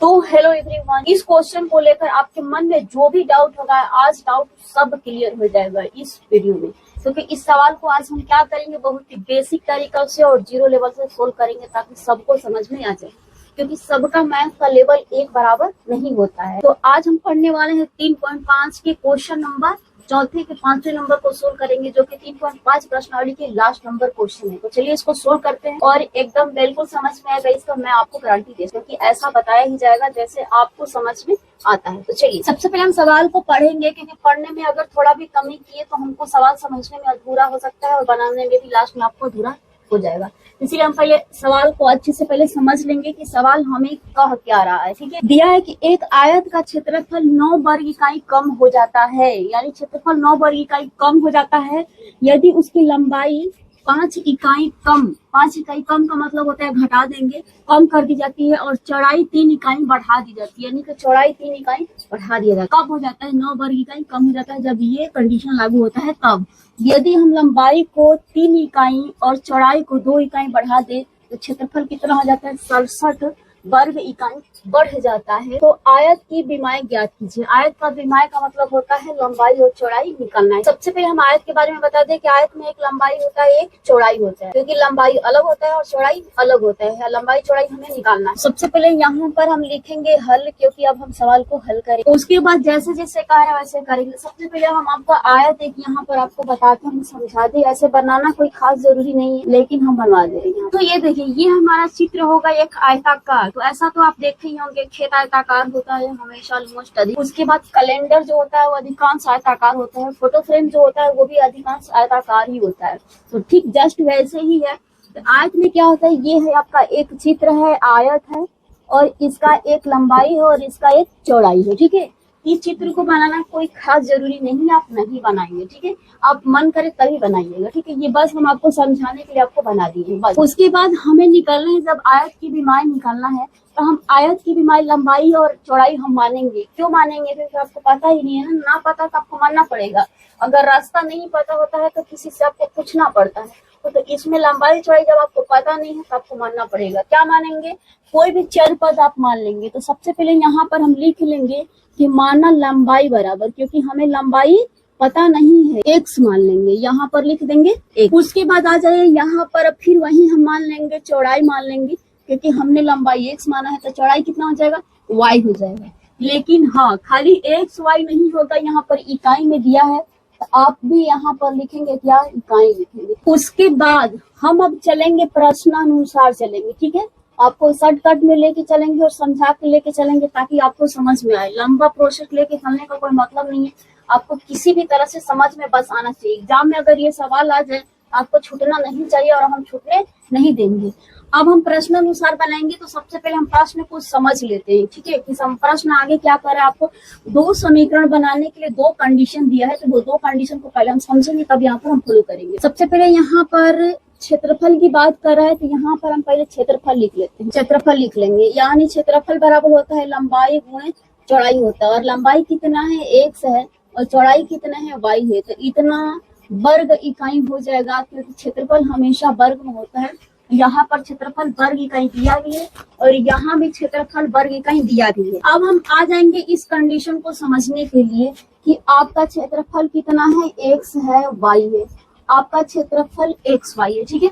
तो hello everyone, इस question को लेकर आपके मन में जो भी डाउट होगा आज डाउट सब क्लियर हो जाएगा इस वीडियो में। क्योंकि इस सवाल को आज हम क्या करेंगे, बहुत ही बेसिक तरीका से और जीरो लेवल से सोल्व करेंगे ताकि सबको समझ में आ जाए। क्योंकि सबका मैथ का लेवल एक बराबर नहीं होता है। तो आज हम पढ़ने वाले हैं 3.5 के क्वेश्चन नंबर चौथे के 5वें नंबर को सोल्व करेंगे, जो कि 3.5 प्रश्नावली के लास्ट नंबर क्वेश्चन है। तो चलिए इसको सोल्व करते हैं और एकदम बिल्कुल समझ में आएगा, इसका मैं आपको गारंटी दे, क्योंकि ऐसा बताया ही जाएगा जैसे आपको समझ में आता है। तो चलिए सबसे पहले हम सवाल को पढ़ेंगे, क्योंकि पढ़ने में अगर थोड़ा भी कमी किए तो हमको सवाल समझने में अधूरा हो सकता है और बनाने में भी लास्ट में आपको अधूरा हो जाएगा। इसीलिए हम पहले सवाल को अच्छे से पहले समझ लेंगे कि सवाल हमें कह क्या रहा है। ठीक है, दिया है कि एक आयत का क्षेत्रफल 9 वर्ग इकाई कम हो जाता है, यानी क्षेत्रफल 9 वर्ग इकाई कम हो जाता है यदि उसकी लंबाई 5 इकाई कम, 5 इकाई कम का मतलब होता है घटा देंगे, कम कर दी जाती है और चौड़ाई 3 इकाई बढ़ा दी जाती है, यानी कि चौड़ाई 3 इकाई बढ़ा दिया जाता है। कब हो जाता है 9 वर्ग इकाई कम हो जाता है? जब ये कंडीशन लागू होता है तब। यदि हम लंबाई को 3 इकाई और चौड़ाई को 2 इकाई बढ़ा दे तो क्षेत्रफल कितना हो जाता है? 67 वर्ग इकाई बढ़ जाता है। तो आयत की विमाय ज्ञात कीजिए। आयत का विमाय का मतलब होता है लंबाई और चौड़ाई निकालना है। सबसे पहले हम आयत के बारे में बता दें कि आयत में एक लंबाई होता है, एक चौड़ाई होता है, क्योंकि लंबाई अलग होता है और चौड़ाई अलग होता है। लंबाई चौड़ाई हमें निकालना है। सबसे पहले यहाँ पर हम लिखेंगे हल, क्योंकि अब हम सवाल को हल करेंगे। उसके बाद जैसे जैसे कह रहा है वैसे करेंगे। सबसे पहले हम आपको आयत एक यहाँ पर आपको बता के हम समझा दे। ऐसे बनाना कोई खास जरूरी नहीं है, लेकिन हम बनवा दे रहे हैं। तो ये देखिए, ये हमारा चित्र होगा एक आयताकार। तो ऐसा तो आप देखे ही होंगे, खेत आयताकार होता है हमेशा ऑलमोस्ट अधिक। उसके बाद कैलेंडर जो होता है वो अधिकांश आयताकार होता है। फोटो फ्रेम जो होता है वो भी अधिकांश आयताकार ही होता है। तो ठीक जस्ट वैसे ही है। तो आयत में क्या होता है, ये है आपका एक चित्र है, आयत है और इसका एक लंबाई है और इसका एक चौड़ाई है। ठीक है, इस चित्र को बनाना कोई खास जरूरी नहीं, आप नहीं बनाएंगे। ठीक है, आप मन करे तभी बनाइएगा। ठीक है, ये बस हम आपको समझाने के लिए आपको बना दिए बस। उसके बाद हमें निकालना है, जब आयत की विमाय निकालना है तो हम आयत की विमाय लंबाई और चौड़ाई हम मानेंगे। क्यों मानेंगे? क्योंकि आपको पता ही नहीं है ना पता तो आपको मानना पड़ेगा। अगर रास्ता नहीं पता होता है तो किसी से आपको पूछना पड़ता है। तो इसमें लंबाई चौड़ाई जब आपको पता नहीं है तो आपको मानना पड़ेगा। क्या मानेंगे? कोई भी चर पद आप मान लेंगे। तो सबसे पहले यहाँ पर हम लिख लेंगे कि माना लंबाई बराबर, क्योंकि हमें लंबाई पता नहीं है, x मान लेंगे, यहाँ पर लिख देंगे एक। उसके बाद आ जाए यहाँ पर फिर वही हम मान लेंगे चौड़ाई मान लेंगे, क्योंकि हमने लंबाई x माना है तो चौड़ाई कितना हो जाएगा? y हो जाएगा। लेकिन हाँ, खाली x y नहीं होगा, यहाँ पर इकाई में दिया है तो आप भी यहाँ पर लिखेंगे क्या? इकाई लिखेंगे। उसके बाद हम अब चलेंगे प्रश्नानुसार चलेंगे। ठीक है, आपको शॉर्टकट में लेके चलेंगे और समझा के लेके चलेंगे ताकि आपको समझ में आए। लंबा प्रोसेस लेके चलने का कोई मतलब नहीं है, आपको किसी भी तरह से समझ में बस आना चाहिए। एग्जाम में अगर ये सवाल आ जाए आपको छूटना नहीं चाहिए और हम छूटने नहीं देंगे। अब हम प्रश्न अनुसार बनाएंगे। तो सबसे पहले हम प्रश्न को समझ लेते हैं। ठीक है, कि प्रश्न आगे क्या कर रहा है, आपको 2 समीकरण बनाने के लिए 2 कंडीशन दिया है। तो वो 2 कंडीशन को पहले हम समझेंगे, तब यहाँ पर हम फॉलो करेंगे। सबसे पहले यहाँ पर क्षेत्रफल की बात कर रहा है तो यहाँ पर हम पहले क्षेत्रफल लिख लेते हैं। क्षेत्रफल लिख लेंगे, यानी क्षेत्रफल बराबर होता है लंबाई गुणे चौड़ाई होता है। और लंबाई कितना है? x है और चौड़ाई कितना है? y है। तो इतना वर्ग इकाई हो जाएगा, क्योंकि क्षेत्रफल हमेशा वर्ग में होता है। यहाँ पर क्षेत्रफल वर्ग इकाई दिया भी है और यहाँ भी क्षेत्रफल वर्ग इकाई दिया भी है। अब हम आ जाएंगे इस कंडीशन को समझने के लिए कि आपका क्षेत्रफल कितना है? x है, y है। आपका क्षेत्रफल x y है। ठीक है,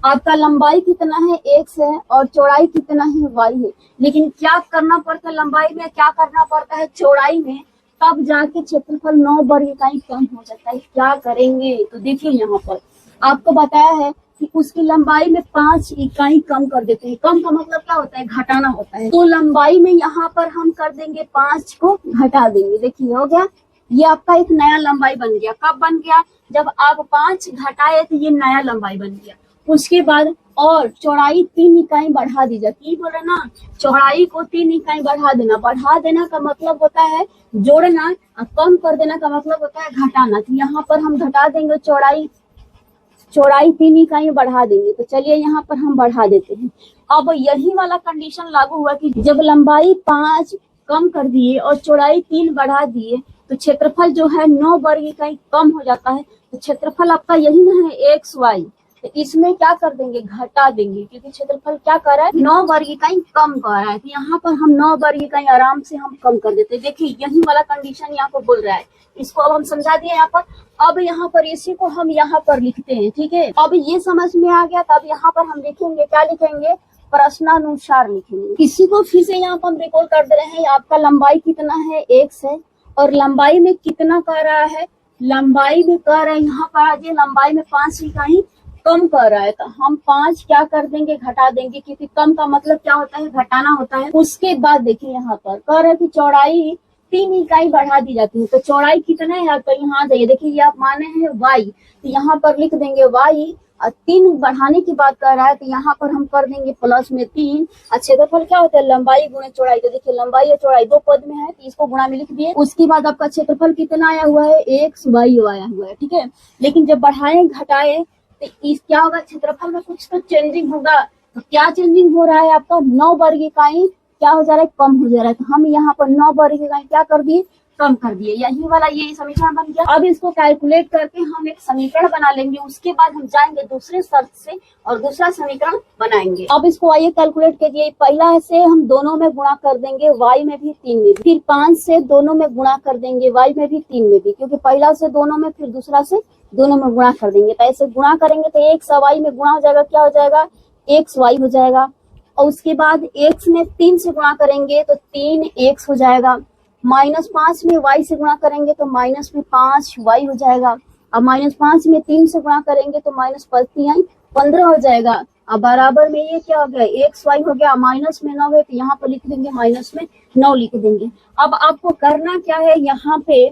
आपका लंबाई कितना है? x है और चौड़ाई कितना है? y है। लेकिन क्या करना पड़ता है लंबाई में, क्या करना पड़ता है चौड़ाई में, तब जाके क्षेत्रफल 9 वर्ग इकाई कम हो जाता है। क्या करेंगे? तो देखिए, यहाँ पर आपको बताया है कि उसकी लंबाई में 5 इकाई कम कर देते हैं। कम का मतलब क्या होता है? घटाना होता है। तो लंबाई में यहाँ पर हम कर देंगे 5 को घटा देंगे। देखिए हो गया, ये आपका एक नया लंबाई बन गया। कब बन गया? जब आप 5 घटाए तो ये नया लंबाई बन गया। उसके बाद और चौड़ाई 3 इकाई बढ़ा दी जाती, बोले ना, चौड़ाई को 3 इकाई बढ़ा देना। बढ़ा देना का मतलब होता है जोड़ना, और कम कर देना का मतलब होता है घटाना। तो यहाँ पर हम घटा देंगे, चौड़ाई 3 इकाई बढ़ा देंगे। तो चलिए यहाँ पर हम बढ़ा देते हैं। अब यही वाला कंडीशन लागू हुआ कि जब लंबाई 5 कम कर दिए और चौड़ाई 3 बढ़ा दिए तो क्षेत्रफल जो है 9 वर्ग इकाई कम हो जाता है। तो क्षेत्रफल आपका यही ना है, x y। तो इसमें क्या कर देंगे, घटा देंगे, क्योंकि क्षेत्रफल क्या कर रहा है, 9 वर्ग इकाई कम कर रहा है। तो यहाँ पर हम 9 वर्ग इकाई आराम से हम कम कर देते हैं। देखिए यही वाला कंडीशन यहाँ पर बोल रहा है, इसको अब हम समझा दिए यहाँ पर। अब यहाँ पर इसी को हम यहाँ पर लिखते हैं, ठीक है। अब ये समझ में आ गया, तब यहाँ पर हम लिखेंगे, क्या लिखेंगे, प्रश्नानुसार लिखेंगे। इसी को फिर से यहाँ पर हम रिकॉल कर दे रहे हैं। आपका लंबाई कितना है, x है, और लंबाई में कितना कह रहा है, लंबाई में कह रहा है यहाँ पर आज लंबाई में 5 इकाई कम कर रहा है। तो हम 5 क्या कर देंगे, घटा देंगे, क्योंकि कम का मतलब क्या होता है, घटाना होता है। उसके बाद देखिए यहाँ पर कह रहा है कि चौड़ाई 3 इकाई बढ़ा दी जाती है। तो चौड़ाई कितना है आपका, यहाँ जाइए, देखिए ये आप माने हैं y, तो यहाँ पर लिख देंगे y, और 3 बढ़ाने की बात कर रहा है, तो यहाँ पर हम कर देंगे प्लस में 3। क्षेत्रफल क्या होता है, लंबाई गुणे चौड़ाई। तो देखिए लंबाई और चौड़ाई दो पद में है, तो इसको गुणा में लिख दिए। उसके बाद आपका क्षेत्रफल कितना आया हुआ है, x y आया हुआ है, ठीक है। लेकिन जब बढ़ाए घटाए तो इस क्या होगा, क्षेत्रफल में कुछ तो चेंजिंग होगा। तो क्या चेंजिंग हो रहा है, आपका 9 वर्ग इकाई क्या हो जा रहा है, कम हो जा रहा है। तो हम यहाँ पर 9 वर्ग इकाई क्या कर दिए, कम कर दिए। यही वाला ये समीकरण बन गया। अब इसको कैलकुलेट करके हम एक समीकरण बना लेंगे। उसके बाद हम जाएंगे दूसरे शर्त से और दूसरा समीकरण बनाएंगे। अब इसको आइए कैलकुलेट कीजिए। पहला से हम दोनों में गुणा कर देंगे, y में भी 3 में भी। फिर 5 से दोनों में गुणा कर देंगे, y में भी 3 में भी, क्योंकि पहला से दोनों में, फिर दूसरा से दोनों में गुणा कर देंगे। तो ऐसे गुणा करेंगे तो x y में गुणा हो जाएगा, क्या हो जाएगा, x y हो जाएगा। और उसके बाद x में 3 से गुणा करेंगे तो 3x हो जाएगा। -5 में y से गुणा करेंगे तो माइनस में 5y हो जाएगा। अब -5 में 3 से गुणा करेंगे तो -15 हो जाएगा। अब बराबर में ये क्या हो गया, xy हो गया। माइनस में 9 है तो यहाँ पर लिख देंगे माइनस में 9 लिख देंगे। अब आपको करना क्या है यहाँ पे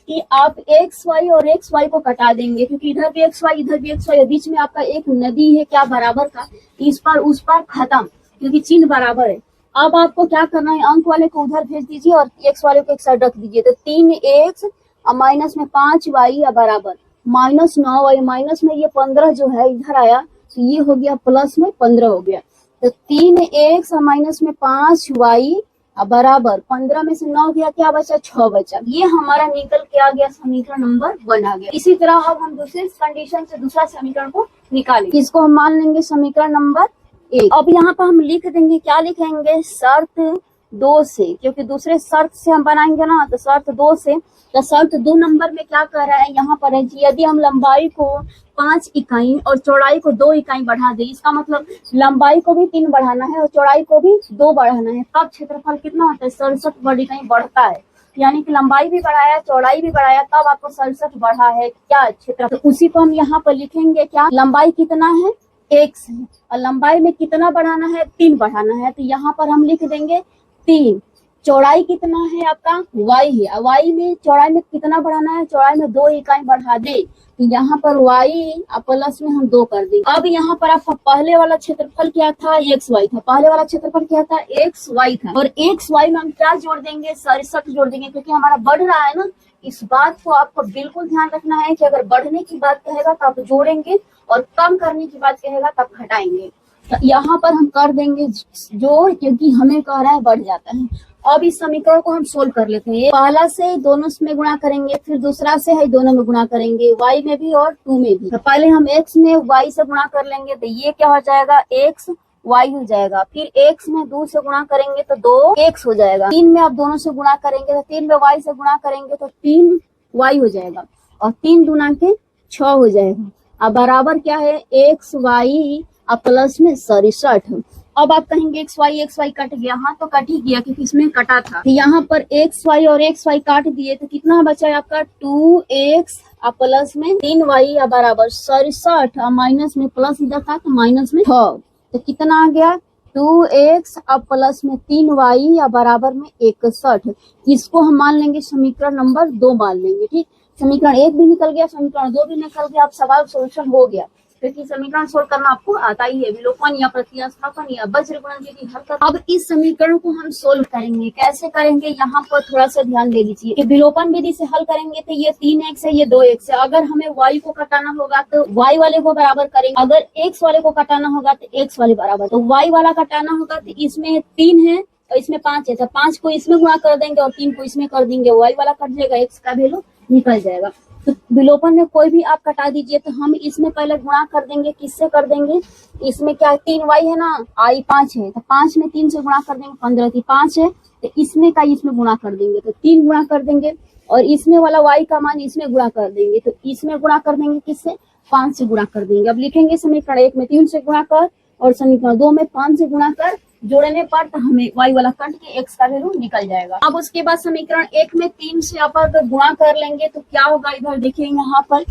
कि आप xy और xy को कटा देंगे, क्योंकि इधर भी xy इधर भी xy, बीच में आपका एक नदी है क्या, बराबर का, इस पर उस पर खत्म, क्योंकि चिन्ह बराबर है। अब आपको क्या करना है, अंक वाले को उधर भेज दीजिए और x वाले को एक साइड रख दीजिए। तो 3x और माइनस में 5y बराबर -9y, माइनस में ये 15 जो है इधर आया, तो ये हो गया प्लस में 15 हो गया। तो 3x और माइनस में 5y बराबर 15 में से 9 गया, क्या बचा, 6 बचा। ये हमारा निकल के आ गया, समीकरण नंबर 1 आ गया। इसी तरह अब हम दूसरे कंडीशन से दूसरा समीकरण को निकालेंगे। इसको हम मान लेंगे समीकरण नंबर 1। अब यहाँ पर हम लिख देंगे, क्या लिखेंगे, शर्त 2 से, क्योंकि दूसरे शर्त से हम बनाएंगे ना, तो शर्त 2 से। तो शर्त 2 नंबर में क्या कर रहा है, यहाँ पर है कि यदि हम लंबाई को 5 इकाई और चौड़ाई को 2 इकाई बढ़ा दे, इसका मतलब लंबाई को भी 3 बढ़ाना है और चौड़ाई को भी 2 बढ़ाना है, तब क्षेत्रफल कितना होता है, 67 वर्ग इकाई बढ़ता है। यानी कि लंबाई भी बढ़ाया, चौड़ाई भी बढ़ाया, तब आपको 67 बढ़ा है क्या, क्षेत्रफल। तो उसी को हम यहाँ पर लिखेंगे, क्या, लंबाई कितना है, x है, और लंबाई में कितना बढ़ाना है, 3 बढ़ाना है। तो यहाँ पर हम लिख देंगे 3। चौड़ाई कितना है आपका, y है, y में चौड़ाई में कितना बढ़ाना है, चौड़ाई में 2 इकाई बढ़ा दे, तो यहाँ पर y प्लस में हम 2 कर देंगे। अब यहाँ पर आपका पहले वाला क्षेत्रफल क्या था, xy था। पहले वाला क्षेत्रफल क्या था, xy था, और xy में हम क्या जोड़ देंगे, 67 जोड़ देंगे, क्योंकि हमारा बढ़ रहा है ना। इस बात को आपको बिल्कुल ध्यान रखना है कि अगर बढ़ने की बात कहेगा तो आप जोड़ेंगे, और कम करने की बात कहेगा तब घटाएंगे। तो यहाँ पर हम कर देंगे जोड़, क्योंकि हमें कह रहा है बढ़ जाता है। अब इस समीकरण को हम सोल्व कर लेते हैं। पहला से दोनों में गुणा करेंगे, फिर दूसरा से है दोनों में गुणा करेंगे, y में भी और 2 में भी। तो पहले हम x में y से गुणा कर लेंगे, तो ये क्या हो जाएगा, x y हो जाएगा। फिर x में 2 से गुणा करेंगे तो 2x हो जाएगा। 3 में आप दोनों से गुणा करेंगे तो 3 में y से गुणा करेंगे तो 3y हो जाएगा, और 3 दूना के 6 हो जाएगा। अब बराबर क्या है, x y प्लस में 67। अब आप कहेंगे x y कट गया, हाँ तो कट ही गया, क्योंकि इसमें कटा था। तो यहाँ पर x y और x y काट दिए, तो कितना बचा है आपका, 2x प्लस में 3y बराबर 67, और माइनस में प्लस इधर था तो माइनस में 6, तो कितना आ गया, 2x प्लस में 3y बराबर में 61। इसको हम मान लेंगे समीकरण नंबर 2 मान लेंगे, ठीक। समीकरण 1 भी निकल गया, समीकरण 2 भी निकल गया। अब सवाल सोल्यूशन हो गया, क्योंकि समीकरण सोल्व करना आपको आता ही है, विलोपन या प्रतिस्थापन या वज्र गुणन हल कर। अब इस समीकरण को हम सोल्व करेंगे, कैसे करेंगे, यहाँ पर थोड़ा सा ध्यान दे लीजिए कि विलोपन विधि से हल करेंगे तो ये 3x है, ये 2x है। अगर हमें y को कटाना होगा तो y वाले को बराबर करेंगे, अगर x वाले को कटाना होगा तो x वाले बराबर। तो y वाला कटाना होगा तो इसमें 3 है और इसमें 5 है, तो 5 को इसमें गुणा कर देंगे और 3 को इसमें कर देंगे, y वाला कट जाएगा, x का वैल्यू निकल जाएगा। तो विलोपन में कोई भी आप कटा दीजिए। तो हम इसमें पहले गुणा कर देंगे, किससे कर देंगे, इसमें क्या है 3y है ना, i 5 है, तो 5 में 3 से गुणा कर देंगे, 15 की 5 है, तो इसमें का इसमें गुणा कर देंगे, तो 3 गुणा कर देंगे, और इसमें वाला y का मान इसमें गुणा कर देंगे, तो इसमें गुणा कर देंगे किससे, 5 से गुणा कर देंगे। अब लिखेंगे समीकरण 1 में 3 से गुणा कर और समीकरण 2 में 5 से गुणा कर, जोड़ने पर तो हमें y वाला कट के x का वैल्यू निकल जाएगा। अब उसके बाद समीकरण 1 में 3 से आप गुणा कर लेंगे तो क्या होगा, इधर देखिए यहाँ पर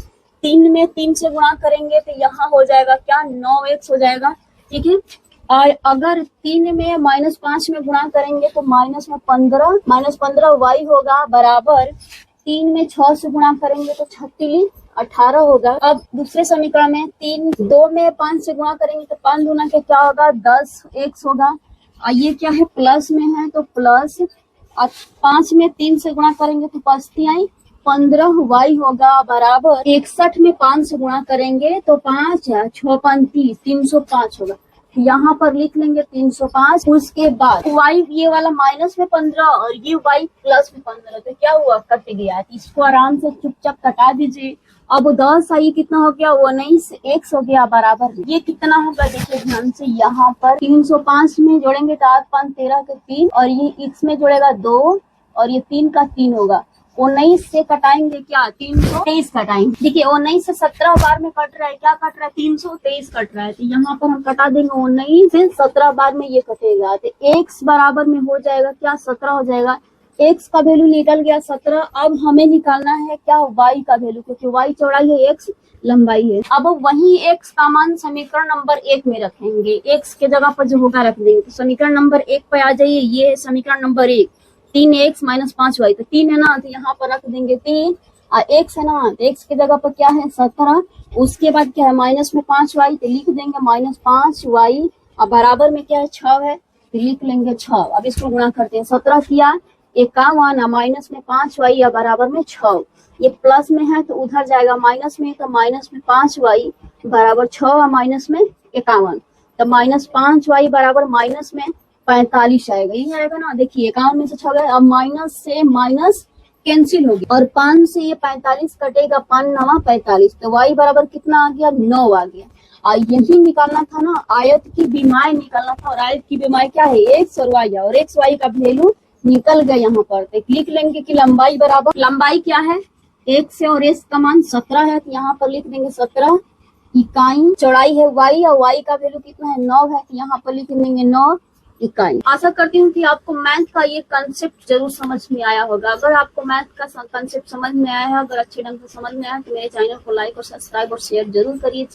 3 में 3 से गुणा करेंगे तो यहाँ हो जाएगा क्या, 9x हो जाएगा, ठीक है। और अगर 3 में -5 में गुणा करेंगे तो -15 y होगा बराबर 3 में 6 से गुणा करेंगे तो 36 18 होगा। अब दूसरे समीकरण में 2 में 5 से गुणा करेंगे तो 5 गुना के क्या होगा, 10 x होगा। और ये क्या है, प्लस में है तो प्लस, 5 में 3 से गुणा करेंगे तो 5 15 y होगा बराबर 61 में 5 से गुणा करेंगे तो 5 6 35 305 होगा। यहाँ पर लिख लेंगे 305। उसके बाद y ये वाला -15 और ये y +15, तो क्या हुआ, कट गया। इसको आराम से चुपचाप कटा दीजिए। अब 10 ये कितना हो गया, 19 x हो गया बराबर, ये कितना होगा देखिए ध्यान से, यहाँ पर 305 में जोड़ेंगे तो 8 5 13 के 3, और ये x में जोड़ेगा 2 और ये 3 का 3 होगा। 19 से कटाएंगे क्या, 323 कटाएंगे। देखिए 19 से 17 बार में कट रहा है, क्या कट रहा है, 323 कट रहा है, तो यहाँ पर हम कटा देंगे 19 से 17 बार में ये कटेगा, तो x बराबर में हो जाएगा क्या, 17 हो जाएगा। x का वैल्यू निकल गया 17। अब हमें निकालना है क्या, y का वैल्यू, क्योंकि y चौड़ाई है, x लंबाई है। अब वही x का मान समीकरण नंबर 1 में रखेंगे, x के जगह पर जो होगा रख देंगे। तो समीकरण नंबर 1 पे आ जाइए, ये है समीकरण नंबर 1, 3x - 5y, तो 3 है ना, तो यहाँ पर रख देंगे 3, और x है ना, तो x की जगह पर क्या है 17। उसके बाद क्या है, माइनस में 5y, तो लिख देंगे -5y, और बराबर में क्या है 6 है, तो लिख लेंगे 6। अब इसको गुणा करते हैं, 17 किया 51, माइनस में 5y या बराबर में 6, ये प्लस में है तो उधर जाएगा माइनस में, तो माइनस में 5y बराबर 6 और माइनस में 51, तो -5y बराबर माइनस में 45 आएगा, यही आएगा ना। देखिए 51 में से 6 गए, अब माइनस से माइनस कैंसिल होगी, और 5 से ये 45 कटेगा, 5 9 45, तो y बराबर कितना आ गया, 9 आ गया। और यही निकालना था ना, आयत की विमाएं निकालना था, और आयत की विमाएं क्या है, x और y, और x y का वैल्यू निकल गया यहाँ पर। तो लिख लेंगे कि लंबाई बराबर, लंबाई क्या है, x है और s का मान 17 है, तो यहाँ पर लिख देंगे 17 इकाई। चौड़ाई है y और y का वैल्यू कितना है, 9 है, तो यहाँ पर लिख देंगे 9 इकाई। आशा करती हूँ कि आपको मैथ का ये कंसेप्ट जरूर समझ में आया होगा। अगर आपको मैथ का कंसेप्ट समझ में आया है, अगर अच्छे ढंग से समझ में आया तो मेरे चैनल को लाइक और सब्सक्राइब और शेयर जरूर करिए।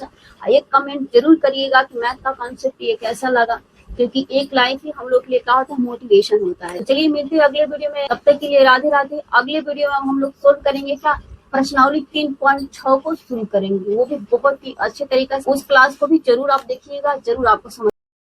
एक कमेंट जरूर करिएगा कि मैथ का कंसेप्ट ये कैसा लगा, क्योंकि एक लाइक ही हम लोग के लिए क्या होता है, मोटिवेशन होता है। चलिए मिलते हैं अगले वीडियो में, तब तक के लिए राधे राधे। अगले वीडियो में हम लोग सोल्व करेंगे क्या, प्रश्नावली 3.6 को शुरू करेंगे, वो भी बहुत ही अच्छे तरीके से। उस क्लास को भी जरूर आप देखिएगा, जरूर आपको समझ